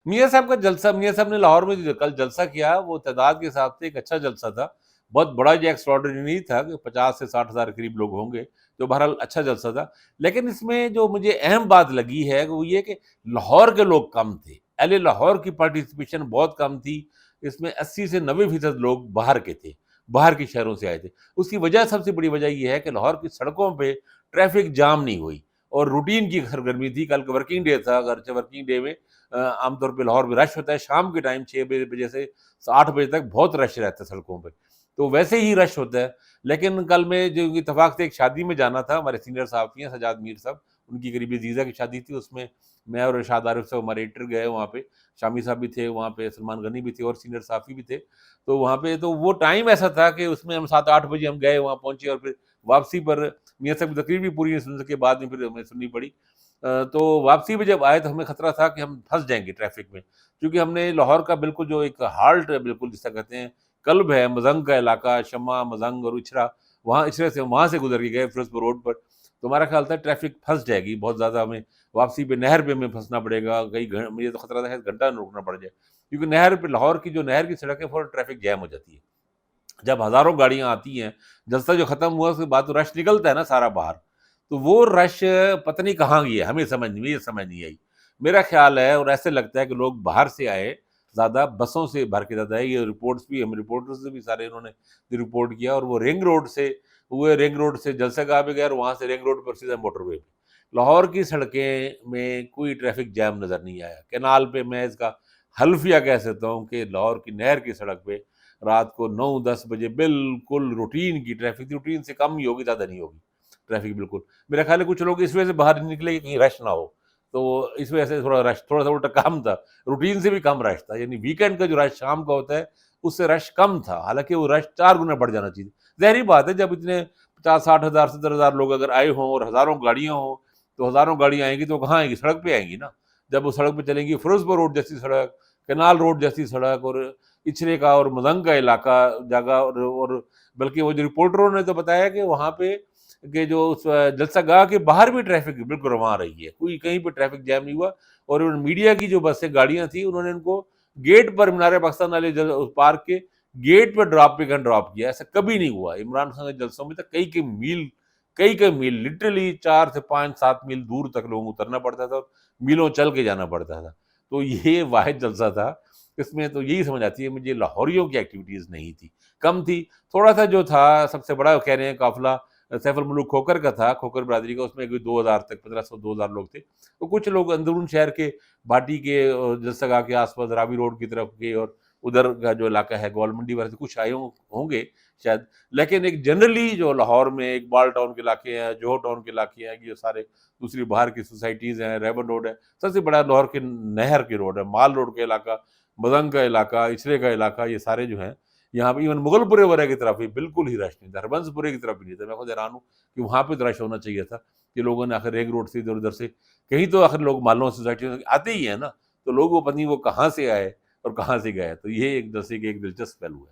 मियाँ साहब ने लाहौर में जो कल जलसा किया, वो तादाद के हिसाब से एक अच्छा जलसा था। बहुत बड़ा या एक्स्ट्राऑर्डिनरी नहीं था कि 50 से 60 हज़ार करीब लोग होंगे, तो बहरहाल अच्छा जलसा था। लेकिन इसमें जो मुझे अहम बात लगी है, वो ये कि लाहौर के लोग कम थे। अहले लाहौर की पार्टिसिपेशन बहुत कम थी। इसमें 80 से 90% लोग बाहर के थे, बाहर के शहरों से आए थे। उसकी वजह, सबसे बड़ी वजह ये है कि लाहौर की सड़कों पे ट्रैफ़िक जाम नहीं हुई और रूटीन की सरगर्मी थी। कल वर्किंग डे था, अगरचे वर्किंग डे में आमतौर पे लाहौर में रश होता है शाम के टाइम 6 बजे से 8 बजे तक बहुत रश रहता है सड़कों पे। तो वैसे ही रश होता है। लेकिन कल मैं जो इत्तेफ़ाक से एक शादी में जाना था, हमारे सीनियर सहाफ़ी हैं सज्जाद मीर साहब, उनकी करीबी जीज़ा की शादी थी, उसमें मैं और इरशाद आरिफ साहब हमारे एडिटर गए वहाँ पे, शामी साहब भी थे वहाँ पे, सलमान गनी भी थे और सीनियर सहाफ़ी भी थे। तो वहाँ पे तो वो टाइम ऐसा था कि उसमें हम 7-8 बजे हम गए, वहाँ पहुँचे और फिर वापसी पर मियाँ साहब की तकरीर भी पूरी नहीं सुन सके, बाद में फिर हमें सुननी पड़ी। तो वापसी में जब आए तो हमें खतरा था कि हम फँस जाएँगे ट्रैफ़िक में, क्योंकि हमने लाहौर का बिल्कुल जो एक हाल्ट है बिल्कुल जिसे कहते हैं, कल्ब है, मज़ंग का इलाका, शम्मा, मज़ंग और इचरा, वहाँ इचरे से वहाँ से गुज़र के गए फ़िरोज़पुर रोड पर। तो हमारा ख़्याल था ट्रैफ़िक फँस जाएगी, बहुत ज़्यादा हमें वापसी पे नहर पे हमें फँसना पड़ेगा, कई घ मुझे तो खतरा था शायद घंटा रुकना पड़ जाए। क्योंकि नहर पे लाहौर की जो नहर की सड़क है, फ़ौरन ट्रैफ़िक जैम हो जाती है। जब हज़ारों गाड़ियाँ आती हैं, जलसा जो खत्म हुआ उसके बाद तो रश निकलता है ना सारा बाहर, तो वो रश पता नहीं कहाँ गया, हमें समझ नहीं आई। मेरा ख़्याल है और ऐसे लगता है कि लोग बाहर से आए, ज़्यादा बसों से भर के ज़्यादा आए, ये रिपोर्ट्स भी हम रिपोर्टर्स से भी सारे इन्होंने रिपोर्ट किया और वो रिंग रोड से जलसागाह पे गए और वहाँ से रिंग रोड पर सीधा मोटरवे पे। लाहौर की सड़कें में कोई ट्रैफ़िक जैम नज़र नहीं आया। कैनाल पे मैं इसका हल्फ़िया कह सकता हूँ कि लाहौर की नहर की सड़क पे रात को 9-10 बजे बिल्कुल रूटीन की ट्रैफ़िक थी, रूटीन से कम ही होगी, ज़्यादा नहीं होगी, ट्रैफ़िक बिल्कुल। मेरा ख़्याल है कुछ लोग इस वजह से बाहर नहीं निकले कि कहीं रश ना हो, तो इस वजह से थोड़ा-सा उल्टा कम था, रूटीन से भी कम रश था, यानी वीकेंड का जो रश शाम का होता है, उससे रश कम था, हालाँकि वो रश 4 गुना बढ़ जाना चाहिए। ज़ाहिर-सी बात है जब इतने 50-60 हज़ार, 70 हज़ार लोग अगर आए हों और हज़ारों गाड़ियाँ हों, तो हज़ारों गाड़ियाँ आएँगी तो कहाँ आएँगी? सड़क पे आएँगी ना। जब वो सड़क पे चलेंगी, फिरोज़पुर रोड जैसी सड़क, कैनाल रोड जैसी सड़क और इचरे का और मदंग का इलाका जगह और बल्कि वो जो रिपोर्टरों ने तो बताया कि वहाँ पे के जो उस जलसागाह के बाहर भी ट्रैफ़िक बिल्कुल रवां रही है। कोई कहीं पे ट्रैफ़िक जैम नहीं हुआ और मीडिया की जो बसें, गाड़ियाँ थी, उन्होंने इनको गेट पर मीनार-ए-पाकिस्तान वाले उस पार्क के गेट पे पिक एंड ड्रॉप किया। ऐसा कभी नहीं हुआ। इमरान खान के जलसों में तो कई-कई मील लिटरली 4 से 5-7 मील दूर तक लोगों को उतरना पड़ता था और मीलों चल के जाना पड़ता था। तो ये वाहिद जलसा था। इसमें तो यही समझ आती है मुझे लाहौरियों की एक्टिविटीज़ नहीं थी, कम थी। थोड़ा-सा जो था सबसे बड़ा कह रहे हैं काफ़िला सैफ अल मुल्क खोखर का था, खोखर बिरादरी का, उसमें कोई 2000 तक 1500-2000 लोग थे। तो कुछ लोग अंदरून शहर के भाटी के जलसागाह के आस-पास रावी रोड की तरफ के और उधर का जो इलाका है गोल मंडी वगैरह से कुछ आए होंगे शायद। लेकिन एक जनरली जो लाहौर में इकबाल टाउन के इलाके हैं, जोहर टाउन के इलाके हैं, ये सारे दूसरी बाहर की सोसाइटीज़ हैं, रेवन रोड है, सबसे बड़ा लाहौर के नहर की रोड है, माल रोड का इलाका, मदंग का इलाका, इचरे का इलाका, ये सारे जो हैं, यहाँ पे इवन मुगलपुरे वगैरह की तरफ भी बिल्कुल ही रश नहीं था, हरबंसपुरे की तरफ भी नहीं था। मैं खुद हैरान हूँ कि वहाँ पे तो रश होना चाहिए था, कि लोगों ने आखिर रिंग रोड से इधर-उधर से कहीं तो आखिर लोग मालूम सोसाइटी में आते ही हैं ना, तो लोग वो पता नहीं वो कहाँ से आए और कहाँ से गए। तो ये एक जैसे कि एक दिलचस्प पहलू है।